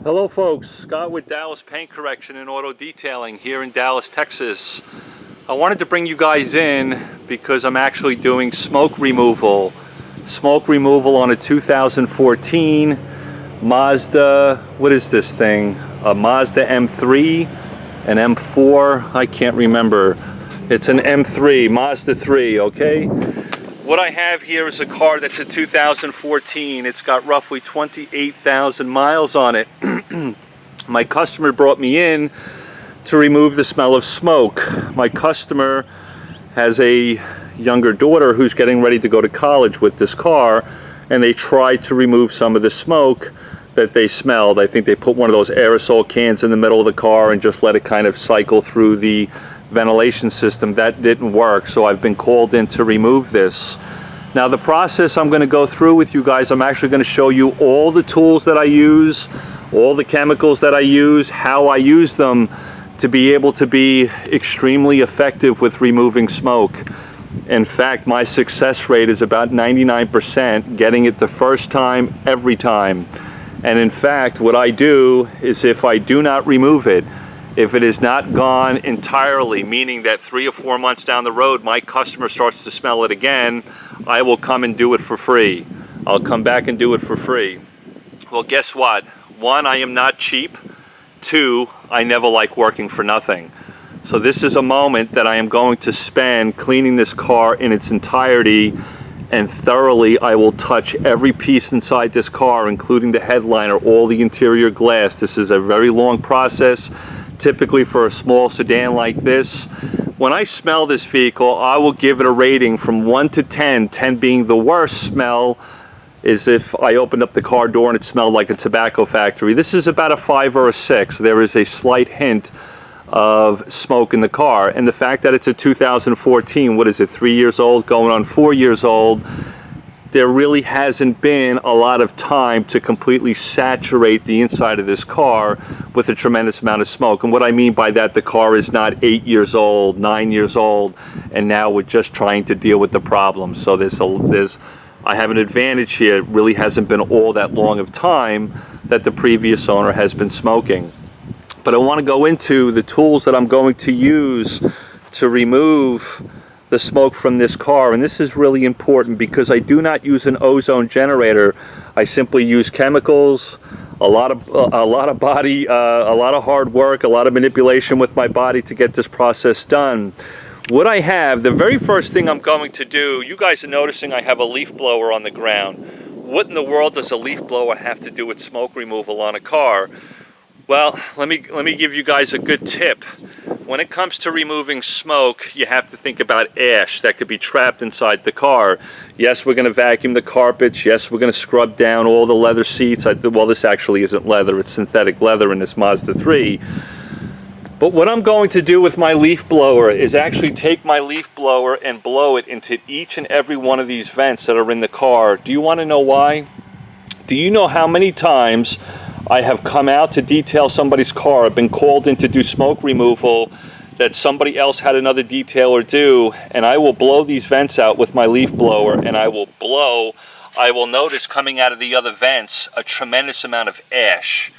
Hello folks, Scott with Dallas Paint Correction and Auto Detailing here in Dallas, Texas. I wanted to bring you guys in because I'm actually doing smoke removal. Smoke removal on a 2014 Mazda, what is this thing? A Mazda M3, an M4, I can't remember. It's an M3, Mazda 3, okay? What I have here is a car that's a 2014. It's got roughly 28,000 miles on it. My customer brought me in to remove the smell of smoke. My customer has a younger daughter who's getting ready to go to college with this car, and they tried to remove some of the smoke that they smelled. I think they put one of those aerosol cans in the middle of the car and just let it kind of cycle through the ventilation system. That didn't work, so I've been called in to remove this. Now the process I'm going to go through with you guys, I'm actually going to show you all the tools that I use, all the chemicals that I use, how I use them to be able to be extremely effective with removing smoke. In fact, my success rate is about 99%, getting it the first time, every time. And in fact, what I do is if I do not remove it, if it is not gone entirely, meaning that 3 or 4 months down the road, my customer starts to smell it again, I will come and do it for free. I'll come back and do it for free. Well, guess what? 1, I am not cheap. 2, I never like working for nothing. So this is a moment that I am going to spend cleaning this car in its entirety, and thoroughly I will touch every piece inside this car, including the headliner, all the interior glass. This is a very long process. Typically for a small sedan like this, when I smell this vehicle, I will give it a rating from 1 to 10, 10 being the worst smell is if I opened up the car door and it smelled like a tobacco factory. This is about a 5 or a 6. There is a slight hint of smoke in the car, and the fact that it's a 2014, what is it, 3 years old, going on 4 years old, there really hasn't been a lot of time to completely saturate the inside of this car with a tremendous amount of smoke. And what I mean by that, the car is not 8 years old, 9 years old, and now we're just trying to deal with the problem. So I have an advantage here. It really hasn't been all that long of time that the previous owner has been smoking. But I want to go into the tools that I'm going to use to remove the smoke from this car, and this is really important because I do not use an ozone generator. I simply use chemicals, a lot of hard work, a lot of manipulation with my body to get this process done. What I have, the very first thing I'm going to do, you guys are noticing I have a leaf blower on the ground. What in the world does a leaf blower have to do with smoke removal on a car? Well, let me give you guys a good tip. When it comes to removing smoke, you have to think about ash that could be trapped inside the car. Yes, we're going to vacuum the carpets. Yes, we're going to scrub down all the leather seats. Well, this actually isn't leather. It's synthetic leather in this Mazda 3. But what I'm going to do with my leaf blower is actually take my leaf blower and blow it into each and every one of these vents that are in the car. Do you want to know why? Do you know how many times I have come out to detail somebody's car, I've been called in to do smoke removal that somebody else had another detailer do, and I will blow these vents out with my leaf blower, and I will notice coming out of the other vents a tremendous amount of ash.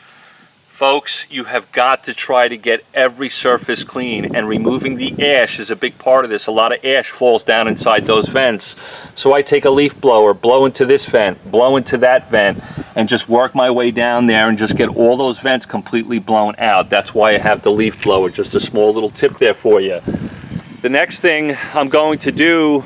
Folks, you have got to try to get every surface clean, and removing the ash is a big part of this. A lot of ash falls down inside those vents. So I take a leaf blower, blow into this vent, blow into that vent, and just work my way down there and just get all those vents completely blown out. That's why I have the leaf blower. Just a small little tip there for you. The next thing I'm going to do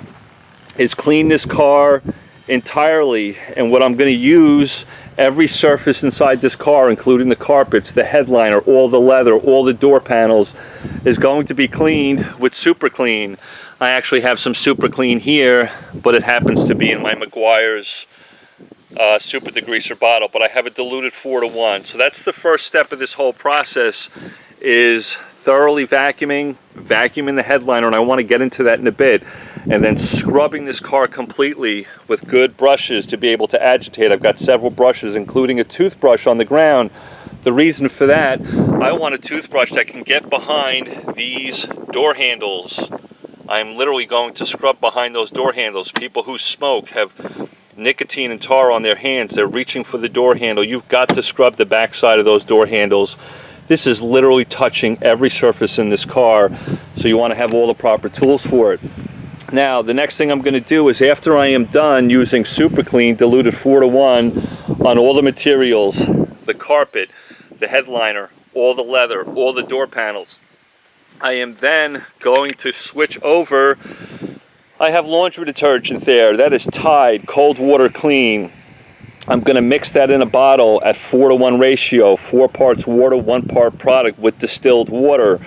is clean this car entirely, and what I'm going to use, every surface inside this car, including the carpets, the headliner, all the leather, all the door panels, is going to be cleaned with Super Clean. I actually have some Super Clean here, but it happens to be in my Meguiar's Super Degreaser bottle, but I have it diluted 4:1. So that's the first step of this whole process, is thoroughly vacuuming the headliner, and I want to get into that in a bit, and then scrubbing this car completely with good brushes to be able to agitate. I've got several brushes, including a toothbrush on the ground. The reason for that, I want a toothbrush that can get behind these door handles. I'm literally going to scrub behind those door handles. People who smoke have nicotine and tar on their hands. They're reaching for the door handle. You've got to scrub the back side of those door handles. This is literally touching every surface in this car, so you want to have all the proper tools for it. Now, the next thing I'm going to do is, after I am done using Super Clean diluted 4:1 on all the materials, the carpet, the headliner, all the leather, all the door panels, I am then going to switch over. I have laundry detergent there. That is Tide Cold Water Clean. I'm going to mix that in a bottle at 4:1 ratio, 4 parts water, 1 part product with distilled water.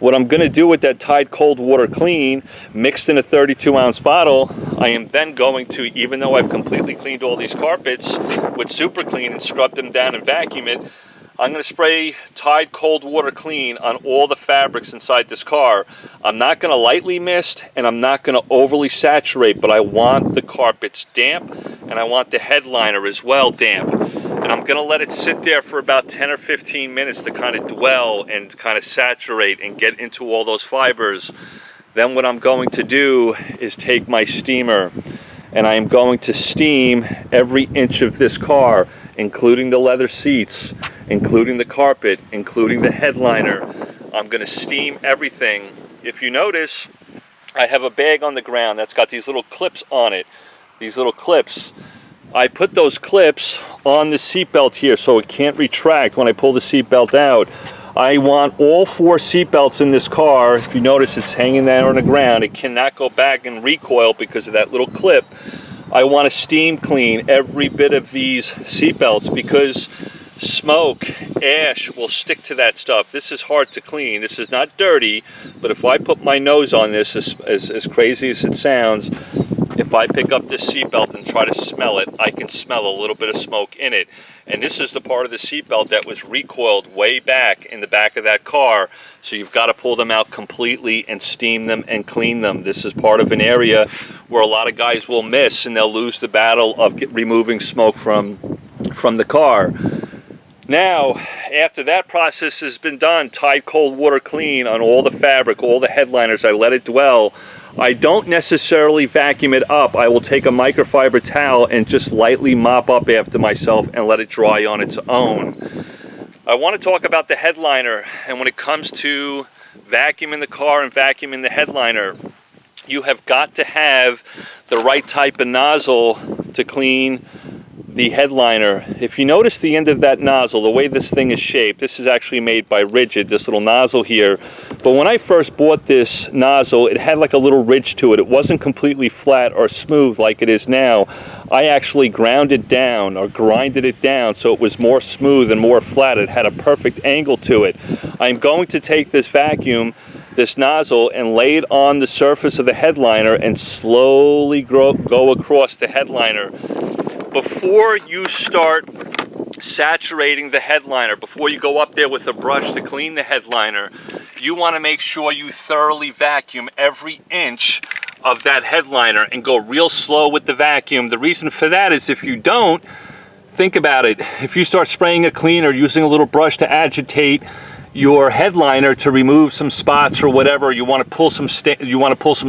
What I'm going to do with that Tide Cold Water Clean, mixed in a 32-ounce bottle, I am then going to, even though I've completely cleaned all these carpets with Super Clean and scrubbed them down and vacuum it, I'm going to spray Tide Cold Water Clean on all the fabrics inside this car. I'm not going to lightly mist, and I'm not going to overly saturate, but I want the carpets damp, and I want the headliner as well damp. And I'm going to let it sit there for about 10 or 15 minutes to kind of dwell and kind of saturate and get into all those fibers. Then what I'm going to do is take my steamer, and I am going to steam every inch of this car, including the leather seats, including the carpet, including the headliner. I'm going to steam everything. If you notice, I have a bag on the ground that's got these little clips on it. These little clips. I put those clips on the seatbelt here so it can't retract when I pull the seatbelt out. I want all 4 seatbelts in this car. If you notice, it's hanging there on the ground. It cannot go back and recoil because of that little clip. I want to steam clean every bit of these seatbelts because smoke, ash will stick to that stuff. This is hard to clean. This is not dirty, but if I put my nose on this, as crazy as it sounds, if I pick up this seatbelt and try to smell it, I can smell a little bit of smoke in it. And this is the part of the seatbelt that was recoiled way back in the back of that car. So you've got to pull them out completely and steam them and clean them. This is part of an area where a lot of guys will miss, and they'll lose the battle of removing smoke from the car. Now, after that process has been done, Tide Cold Water Clean on all the fabric, all the headliners, I let it dwell. I don't necessarily vacuum it up. I will take a microfiber towel and just lightly mop up after myself and let it dry on its own. I want to talk about the headliner, and when it comes to vacuuming the car and vacuuming the headliner, you have got to have the right type of nozzle to clean the headliner. If you notice the end of that nozzle, the way this thing is shaped, this is actually made by Rigid, this little nozzle here. But when I first bought this nozzle, it had like a little ridge to it. It wasn't completely flat or smooth like it is now. I actually ground it down or grinded it down so it was more smooth and more flat. It had a perfect angle to it. I'm going to take this vacuum, this nozzle, and lay it on the surface of the headliner and slowly go across the headliner. Before you start saturating the headliner, before you go up there with a brush to clean the headliner, you want to make sure you thoroughly vacuum every inch of that headliner and go real slow with the vacuum. The reason for that is if you don't, think about it. If you start spraying a cleaner, using a little brush to agitate your headliner to remove some spots or whatever, you want to pull some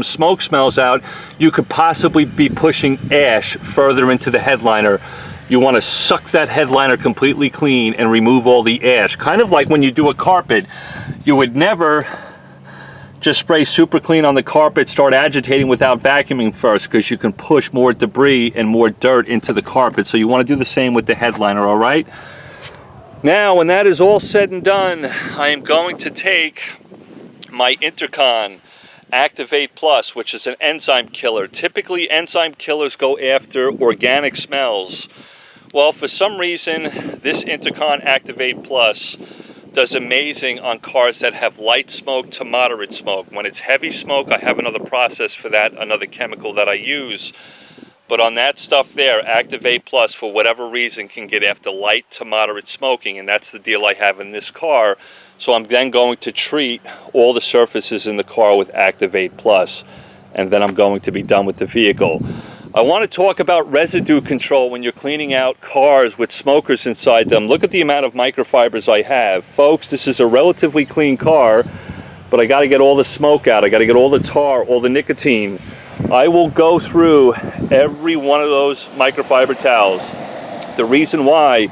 smoke smells out, you could possibly be pushing ash further into the headliner. You want to suck that headliner completely clean and remove all the ash. Kind of like when you do a carpet, you would never just spray Super Clean on the carpet, start agitating without vacuuming first, because you can push more debris and more dirt into the carpet. So you want to do the same with the headliner, all right? Now, when that is all said and done, I am going to take my Intercon Activate Plus, which is an enzyme killer. Typically, enzyme killers go after organic smells. Well, for some reason, this Intercon Activate Plus does amazing on cars that have light smoke to moderate smoke. When it's heavy smoke, I have another process for that, another chemical that I use. But on that stuff there, Activate Plus, for whatever reason, can get after light to moderate smoking, and that's the deal I have in this car. So I'm then going to treat all the surfaces in the car with Activate Plus, and then I'm going to be done with the vehicle. I want to talk about residue control when you're cleaning out cars with smokers inside them. Look at the amount of microfibers I have. Folks, this is a relatively clean car, but I got to get all the smoke out. I got to get all the tar, all the nicotine. I will go through every one of those microfiber towels. The reason why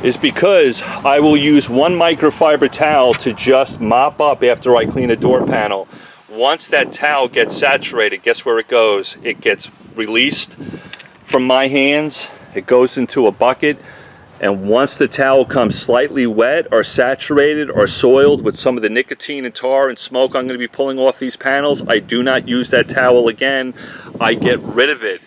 is because I will use one microfiber towel to just mop up after I clean a door panel. Once that towel gets saturated, guess where it goes? It gets released from my hands, it goes into a bucket, and once the towel comes slightly wet or saturated or soiled with some of the nicotine and tar and smoke I'm going to be pulling off these panels, I do not use that towel again. I get rid of it.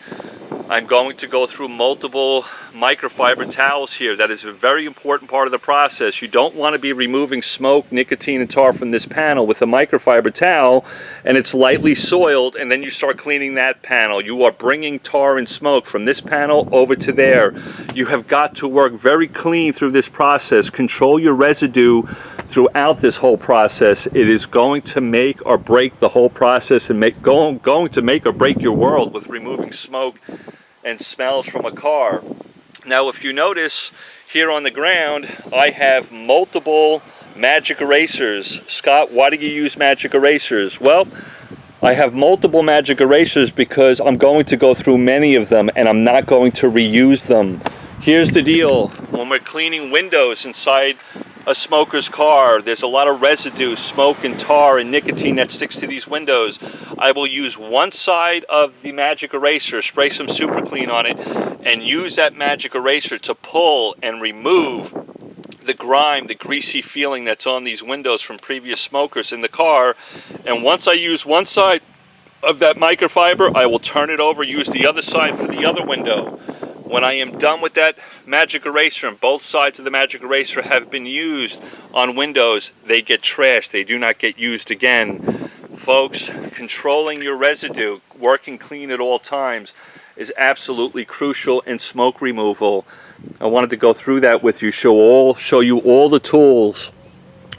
I'm going to go through multiple microfiber towels here. That is a very important part of the process. You don't want to be removing smoke, nicotine, and tar from this panel with a microfiber towel and it's lightly soiled, and then you start cleaning that panel. You are bringing tar and smoke from this panel over to there. You have got to work very clean through this process. Control your residue throughout this whole process. It is going to make or break the whole process and going to make or break your world with removing smoke and smells from a car. Now, if you notice here on the ground, I have multiple magic erasers. Scott, why do you use magic erasers? Well, I have multiple magic erasers because I'm going to go through many of them and I'm not going to reuse them. Here's the deal. When we're cleaning windows inside a smoker's car, there's a lot of residue, smoke and tar and nicotine that sticks to these windows. I will use one side of the magic eraser, spray some super clean on it, and use that magic eraser to pull and remove the grime, the greasy feeling that's on these windows from previous smokers in the car. And once I use one side of that microfiber, I will turn it over, use the other side for the other window. When I am done with that magic eraser and both sides of the magic eraser have been used on windows, they get trashed. They do not get used again. Folks, controlling your residue, working clean at all times, is absolutely crucial in smoke removal. I wanted to go through that with you, show you all the tools,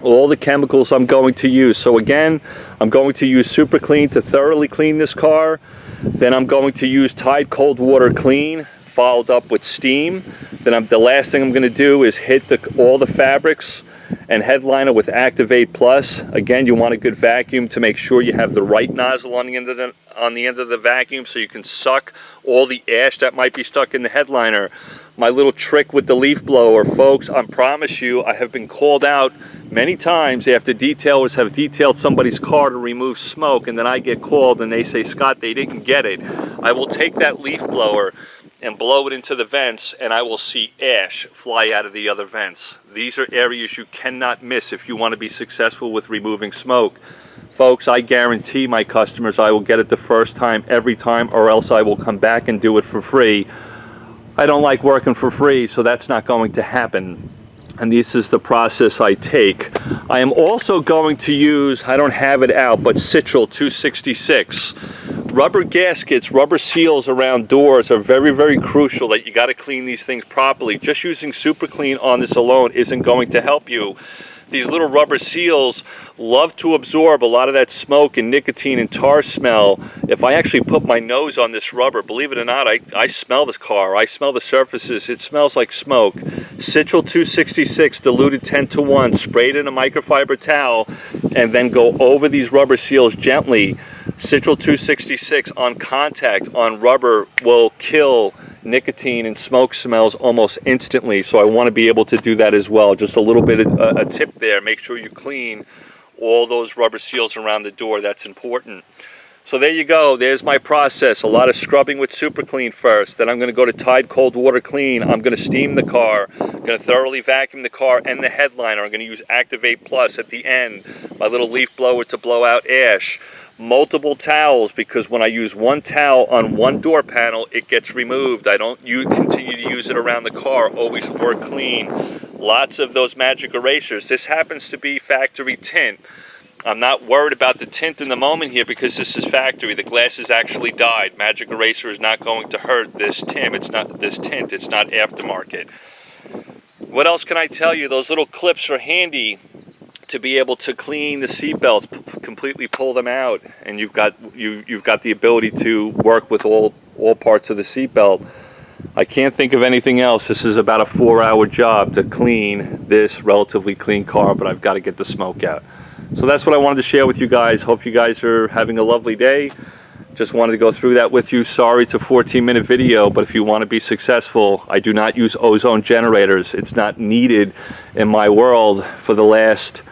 all the chemicals I'm going to use. So again, I'm going to use Super Clean to thoroughly clean this car. Then I'm going to use Tide Cold Water Clean, followed up with steam. Then the last thing I'm going to do is hit all the fabrics and headliner with Activate Plus. Again, you want a good vacuum to make sure you have the right nozzle on the end of the vacuum so you can suck all the ash that might be stuck in the headliner. My little trick with the leaf blower, folks, I promise you, I have been called out many times after detailers have detailed somebody's car to remove smoke, and then I get called and they say, Scott, they didn't get it. I will take that leaf blower and blow it into the vents, and I will see ash fly out of the other vents. These are areas you cannot miss if you want to be successful with removing smoke. Folks, I guarantee my customers I will get it the first time, every time, or else I will come back and do it for free. I don't like working for free, so that's not going to happen. And this is the process I take. I am also going to use, I don't have it out, but Citral 266. Rubber gaskets, rubber seals around doors are very, very crucial. That you got to clean these things properly. Just using Super Clean on this alone isn't going to help you. These little rubber seals love to absorb a lot of that smoke and nicotine and tar smell. If I actually put my nose on this rubber, believe it or not, I smell this car. I smell the surfaces. It smells like smoke. Citral 266 diluted 10:1, sprayed in a microfiber towel, and then go over these rubber seals gently. Citral 266 on contact on rubber will kill nicotine and smoke smells almost instantly, so I want to be able to do that as well. Just a little bit of a tip there. Make sure you clean all those rubber seals around the door. That's important. So there you go. There's my process. A lot of scrubbing with Super Clean first. Then I'm going to go to Tide Cold Water Clean. I'm going to steam the car. I'm going to thoroughly vacuum the car and the headliner. I'm going to use Activate Plus at the end. My little leaf blower to blow out ash. Multiple towels, because when I use one towel on one door panel, it gets removed. I don't continue to use it around the car. Always work clean. Lots of those magic erasers. This happens to be factory tint. I'm not worried about the tint in the moment here because this is factory. The glass is actually dyed. Magic eraser is not going to hurt this tint. It's not aftermarket. What else can I tell you? Those little clips are handy to be able to clean the seat belts, completely pull them out, and you've got the ability to work with all parts of the seat belt. I can't think of anything else. This is about a 4-hour job to clean this relatively clean car, but I've got to get the smoke out. So that's what I wanted to share with you guys. Hope you guys are having a lovely day. Just wanted to go through that with you. Sorry it's a 14-minute video, but if you want to be successful, I do not use ozone generators. It's not needed in my world. For the last,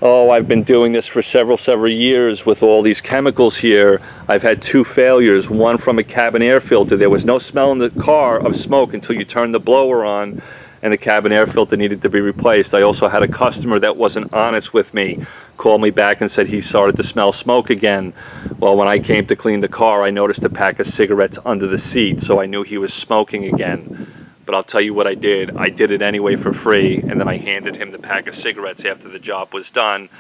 I've been doing this for several years with all these chemicals here. I've had 2 failures, one from a cabin air filter. There was no smell in the car of smoke until you turned the blower on, and the cabin air filter needed to be replaced. I also had a customer that wasn't honest with me, called me back and said he started to smell smoke again. Well, when I came to clean the car, I noticed a pack of cigarettes under the seat, so I knew he was smoking again. But I'll tell you what I did. I did it anyway for free, and then I handed him the pack of cigarettes after the job was done.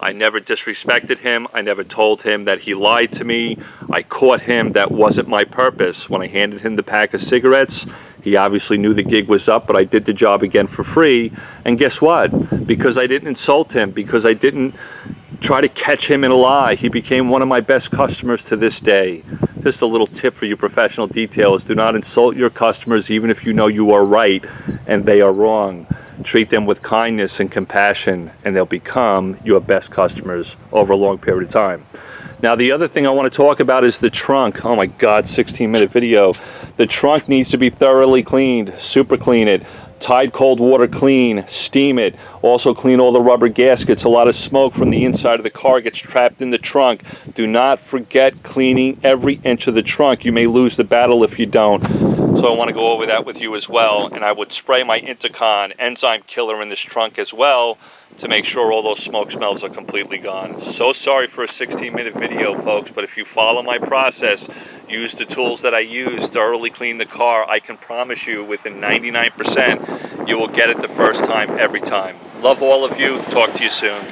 I never disrespected him. I never told him that he lied to me. I caught him. That wasn't my purpose. When I handed him the pack of cigarettes, he obviously knew the gig was up, but I did the job again for free. And guess what? Because I didn't insult him, because I didn't try to catch him in a lie, he became one of my best customers to this day. Just a little tip for you professional detailers: do not insult your customers, even if you know you are right and they are wrong. Treat them with kindness and compassion, and they'll become your best customers over a long period of time. Now, the other thing I want to talk about is the trunk. Oh my God, 16-minute video. The trunk needs to be thoroughly cleaned. Super clean it. Tide cold water clean, steam it. Also clean all the rubber gaskets. A lot of smoke from the inside of the car gets trapped in the trunk. Do not forget cleaning every inch of the trunk. You may lose the battle if you don't. So I want to go over that with you as well. And I would spray my Intercon enzyme killer in this trunk as well to make sure all those smoke smells are completely gone. So sorry for a 16-minute video, folks, but if you follow my process, use the tools that I use, thoroughly clean the car, I can promise you within 99% you will get it the first time, every time. Love all of you. Talk to you soon.